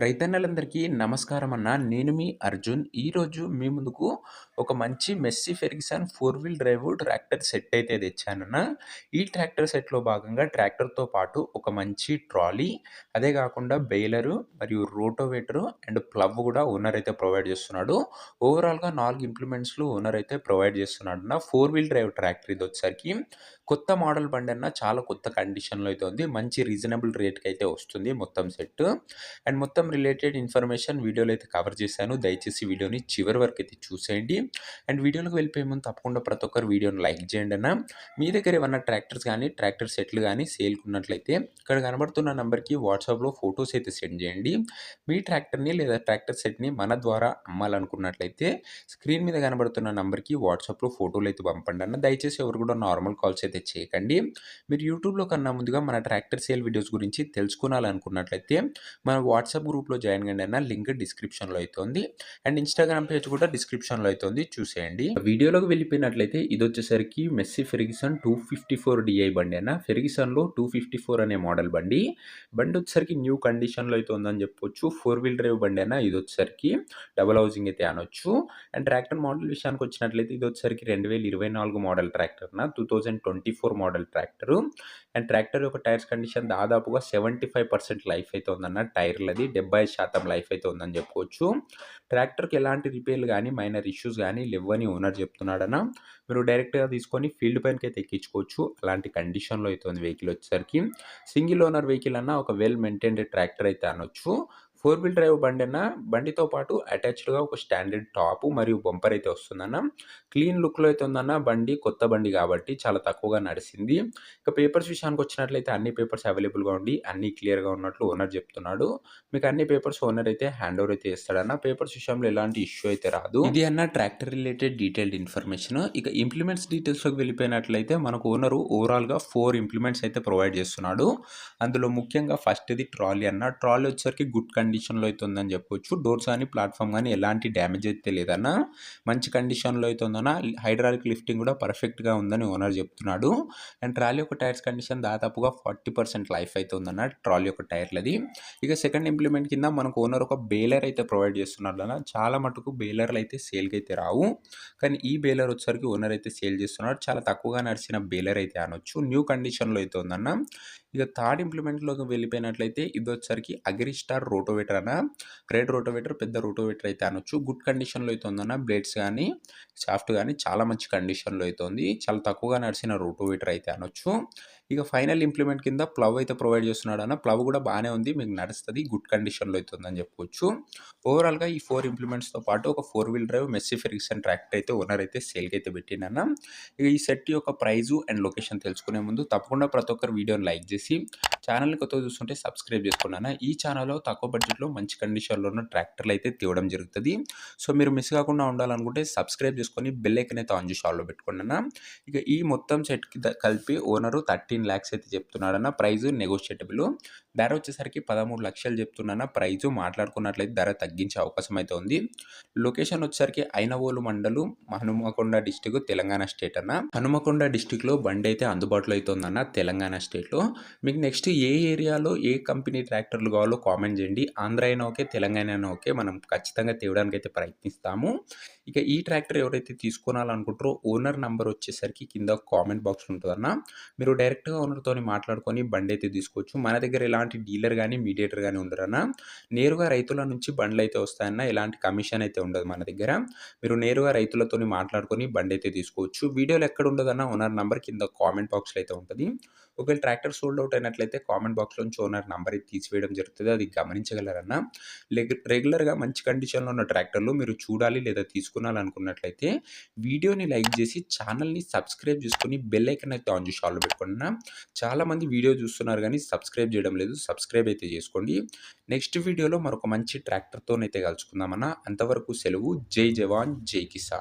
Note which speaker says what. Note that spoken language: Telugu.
Speaker 1: రైతన్నలందరికీ నమస్కారం అన్న. నేను మీ అర్జున్. ఈరోజు మీ ముందుకు ఒక మంచి Massey Ferguson 4 wheel drive tractor set అయితే తెచ్చానన్న. ఈ ట్రాక్టర్ సెట్‌లో భాగంగా ట్రాక్టర్‌తో పాటు ఒక మంచి ట్రాలీ, అదే కాకుండా బేలరు మరియు రోటోవేటరు అండ్ ప్లవ్ కూడా ఓనర్ అయితే ప్రొవైడ్ చేస్తున్నాడు. ఓవరాల్‌గా 4 ఇంప్లిమెంట్స్‌లు ఓనర్ అయితే ప్రొవైడ్ చేస్తున్నాడన్న. 4 వీల్ డ్రైవ్ ట్రాక్టర్ ఇదొచ్చేసరికి కొత్త మోడల్ బండన్న. చాలా కొత్త కండిషన్‌లో అయితే ఉంది. మంచి రీజనబుల్ రేట్‌కి అయితే వస్తుంది మొత్తం సెట్. అండ్ మొత్తం రిలేటెడ్ ఇన్ఫర్మేషన్ వీడియోలో అయితే కవర్ చేశాను. దయచేసి వీడియోని చివరి వరకు అయితే చూసేయండి. అండ్ వీడియోలోకి వెళ్ళిపోయే ముందు తప్పకుండా ప్రతి ఒక్కరు వీడియోని లైక్ చేయండి అన్న. మీ దగ్గర ఏమన్నా ట్రాక్టర్స్ కానీ ట్రాక్టర్ సెట్లు కానీ సేల్కి ఉన్నట్లయితే ఇక్కడ కనబడుతున్న నెంబర్కి వాట్సాప్లో ఫొటోస్ అయితే సెండ్ చేయండి. మీ ట్రాక్టర్ని లేదా ట్రాక్టర్ సెట్ని మన ద్వారా అమ్మాలనుకున్నట్లయితే స్క్రీన్ మీద కనబడుతున్న నెంబర్కి వాట్సాప్లో ఫోటోలు అయితే పంపండి అన్న. దయచేసి ఎవరు కూడా నార్మల్ కాల్స్ అయితే చేయకండి. మీరు యూట్యూబ్లో కన్నా ముందుగా మన ట్రాక్టర్ సేల్ వీడియోస్ గురించి తెలుసుకోవాలనుకున్నట్లయితే మన వాట్సాప్ గ్రూప్లో జాయిన్ కండి అన్న. లింక్ డిస్క్రిప్షన్లో అయితే ఉంది. అండ్ ఇన్స్టాగ్రామ్ పేజ్ కూడా డిస్క్రిప్షన్లో అయితే ఉంది, చూసేయండి. వీడియోలోకి వెళ్ళిపోయినట్లయితే ఇది వచ్చేసరికి మెస్సీ ఫెర్గుసన్ 254 డిఐ బండి అన్న. ఫెర్గుసన్లో 254 అనే మోడల్ బండి. బండి వచ్చేసరికి న్యూ కండిషన్లో అయితే ఉందని చెప్పొచ్చు. 4 వీల్ డ్రైవ్ బండి అన్న. ఇది వచ్చేసరికి డబుల్ హౌసింగ్ అయితే అనొచ్చు. అండ్ ట్రాక్టర్ మోడల్ విషయానికి వచ్చినట్లయితే ఇది వచ్చేసరికి 2024 మోడల్ ట్రాక్టర్ అన్న. 2024 మోడల్ ట్రాక్టర్. అండ్ ట్రాక్టర్ యొక్క టైర్స్ కండిషన్ దాదాపుగా 75% లైఫ్ అయితే ఉందన్న. టైర్లది 70% లైఫ్ అయితే ఉందని చెప్పుకోవచ్చు. ట్రాక్టర్కి ఎలాంటి రిపేర్లు కానీ మైనర్ ఇష్యూస్ కానీ లేవని ఓనర్ చెప్తున్నాడన్న. మీరు డైరెక్ట్గా తీసుకొని ఫీల్డ్ పైనకి అయితే ఎక్కించుకోవచ్చు. అలాంటి కండిషన్లో అయితే ఉంది వెహికల్ వచ్చేసరికి. సింగిల్ ఓనర్ వెహికల్ అన్న. ఒక వెల్ మెయింటైన్డ్ ట్రాక్టర్ అయితే అనొచ్చు. 4 వీల్ డ్రైవ్ బండి అన్న. బండితో పాటు అటాచ్డ్గా ఒక స్టాండర్డ్ టాప్ మరియు బంపర్ అయితే వస్తుందన్న. క్లీన్ లుక్లో అయితే ఉందన్న. బండి కొత్త బండి కాబట్టి చాలా తక్కువగా నడిచింది. ఇక పేపర్స్ విషయానికి వచ్చినట్లయితే అన్ని పేపర్స్ అవైలబుల్గా ఉండి అన్ని క్లియర్గా ఉన్నట్లు ఓనర్ చెప్తున్నాడు. మీకు అన్ని పేపర్స్ ఓనర్ అయితే హ్యాండ్ ఓవర్ అయితే చేస్తాడన్న. పేపర్స్ విషయంలో ఎలాంటి ఇష్యూ అయితే రాదు. ఇది అన్న ట్రాక్టర్ రిలేటెడ్ డీటెయిల్డ్ ఇన్ఫర్మేషన్. ఇక ఇంప్లిమెంట్స్ డీటెయిల్స్లోకి వెళ్ళిపోయినట్లయితే మనకు ఓనరు ఓవరాల్గా 4 ఇంప్లిమెంట్స్ అయితే ప్రొవైడ్ చేస్తున్నాడు. అందులో ముఖ్యంగా ఫస్ట్ ఇది ట్రాలీ అన్న. ట్రాలీ వచ్చేసరికి గుడ్ కండిషన్లో అయితే ఉందని చెప్పొచ్చు. డోర్స్ కానీ ప్లాట్ఫామ్ కానీ ఎలాంటి డ్యామేజ్ అయితే లేదన్న. మంచి కండిషన్లో అయితే ఉందన్న. హైడ్రాలిక్ లిఫ్టింగ్ కూడా పర్ఫెక్ట్గా ఉందని ఓనర్ చెప్తున్నాడు. అండ్ ట్రాలీ యొక్క టైర్స్ కండిషన్ దాదాపుగా 40% లైఫ్ అయితే ఉందన్న ట్రాలీ యొక్క టైర్లది. ఇక సెకండ్ ఇంప్లిమెంట్ కింద మనకు ఓనర్ ఒక బేలర్ అయితే ప్రొవైడ్ చేస్తున్నాడు అన్న. చాలా మటుకు బేలర్లు అయితే సేల్కి అయితే రావు, కానీ ఈ బేలర్ వచ్చేసరికి ఓనర్ అయితే సేల్ చేస్తున్నాడు. చాలా తక్కువగా నడిచిన బేలర్ అయితే అనొచ్చు. న్యూ కండిషన్లో అయితే ఉందన్న. ఇక థర్డ్ ఇంప్లిమెంట్లోకి వెళ్ళిపోయినట్లయితే ఇది వచ్చేసరికి అగ్రిస్టార్ రోటోవేటర్ అన్న. రెడ్ రోటోవేటర్, పెద్ద రోటోవేటర్ అయితే అనొచ్చు. గుడ్ కండిషన్లో అయితే ఉందన్న. బ్లేడ్స్ కానీ షాఫ్ట్ కానీ చాలా మంచి కండిషన్లో అయితే ఉంది. చాలా తక్కువగా నడిచిన రోటోవేటర్ అయితే అనొచ్చు. ఇక ఫైనల్ ఇంప్లిమెంట్ కింద ప్లవ్ అయితే ప్రొవైడ్ చేస్తున్నాడు అన్న. ప్లవ్ కూడా బాగానే ఉంది, మీకు నడుస్తుంది, గుడ్ కండిషన్లో అయితే ఉందని చెప్పుకోవచ్చు. ఓవరాల్గా ఈ 4 ఇంప్లిమెంట్స్తో పాటు ఒక 4 wheel drive Massey Ferguson tractor అయితే ఓనర్ అయితే సేల్కి అయితే పెట్టిండన్న. ఇక ఈ సెట్ యొక్క ప్రైజు అండ్ లొకేషన్ తెలుసుకునే ముందు తప్పకుండా ప్రతి ఒక్కరు వీడియోని లైక్ చేసి ఛానల్ని కొత్తగా చూస్తుంటే సబ్స్క్రైబ్ చేసుకోండి అన్న. ఈ ఛానల్లో తక్కువ బడ్జెట్లో మంచి కండిషన్లో ఉన్న ట్రాక్టర్లు అయితే తేవడం జరుగుతుంది. సో మీరు మిస్ కాకుండా ఉండాలనుకుంటే సబ్స్క్రైబ్ చేసుకొని బెల్ ఐకాన్ అయితే ఆన్ చేసి ఆల్లో పెట్టుకోండి అన్న. ఇక ఈ మొత్తం సెట్కి కలిపి ఓనరు 13 lakhs అయితే చెప్తున్నాడన్న. ప్రైజు నెగోషియేటబుల్. ధర వచ్చేసరికి 13 లక్షలు చెప్తున్నా. ప్రైజు మాట్లాడుకున్నట్లయితే ధర తగ్గించే అవకాశం అయితే ఉంది. లొకేషన్ వచ్చేసరికి ఐనవోలు మండలం, హనుమకొండ డిస్టిక్, తెలంగాణ స్టేట్ అన్న. హనుమకొండ డిస్టిక్లో బండి అయితే అందుబాటులో అయితే ఉందన్న తెలంగాణ స్టేట్లో. మీకు నెక్స్ట్ ఏ ఏరియాలో ఏ కంపెనీ ట్రాక్టర్లు కావాలో కామెంట్ చేయండి. ఆంధ్ర అయినా ఓకే, తెలంగాణ అయినా ఓకే, మనం ఖచ్చితంగా తేవడానికి అయితే ప్రయత్నిస్తాము. ఇక ఈ ట్రాక్టర్ ఎవరైతే తీసుకోవాలనుకుంటారో ఓనర్ నెంబర్ వచ్చేసరికి కింద కామెంట్ బాక్స్ ఉంటుందన్న. మీరు డైరెక్ట్గా ఓనర్తో మాట్లాడుకొని బండి అయితే తీసుకోవచ్చు. మన దగ్గర ఎలాంటి డీలర్ కానీ మీడియేటర్ కానీ ఉండరన్న. నేరుగా రైతుల నుంచి బండ్లు అయితే వస్తాయన్న. ఎలాంటి కమిషన్ అయితే ఉండదు మన దగ్గర. మీరు నేరుగా రైతులతో మాట్లాడుకొని బండి అయితే తీసుకోవచ్చు. వీడియోలో ఎక్కడ ఉండదన్న ఓనర్ నెంబర్ కింద కామెంట్ బాక్స్లో అయితే ఉంటుంది. ఒకవేళ ట్రాక్టర్ సోల్డ్ అవుట్ అయినట్లయితే కామెంట్ బాక్స్లోంచి ఓనర్ నెంబర్ అయితే తీసివేయడం జరుగుతుంది, అది గమనించగలరన్న. రెగ్యులర్గా మంచి కండిషన్లో ఉన్న ట్రాక్టర్లు మీరు చూడాలి లేదా తీసుకున్నాలనుకున్నట్లయితే వీడియోని లైక్ చేసి ఛానల్ని సబ్స్క్రైబ్ చేసుకొని బెల్ ఐకాన్ అయితే ఆన్ చేసి ఆల్లో పెట్టుకోండి అన్న. చాలామంది వీడియో చూస్తున్నారు కానీ సబ్స్క్రైబ్ చేయడం లేదు, సబ్స్క్రైబ్ అయితే చేసుకోండి. నెక్స్ట్ వీడియోలో మరొక మంచి ట్రాక్టర్తోనైతే కలుసుకుందామన్న. అంతవరకు సెలవు. జై జవాన్ జై కిసాన్.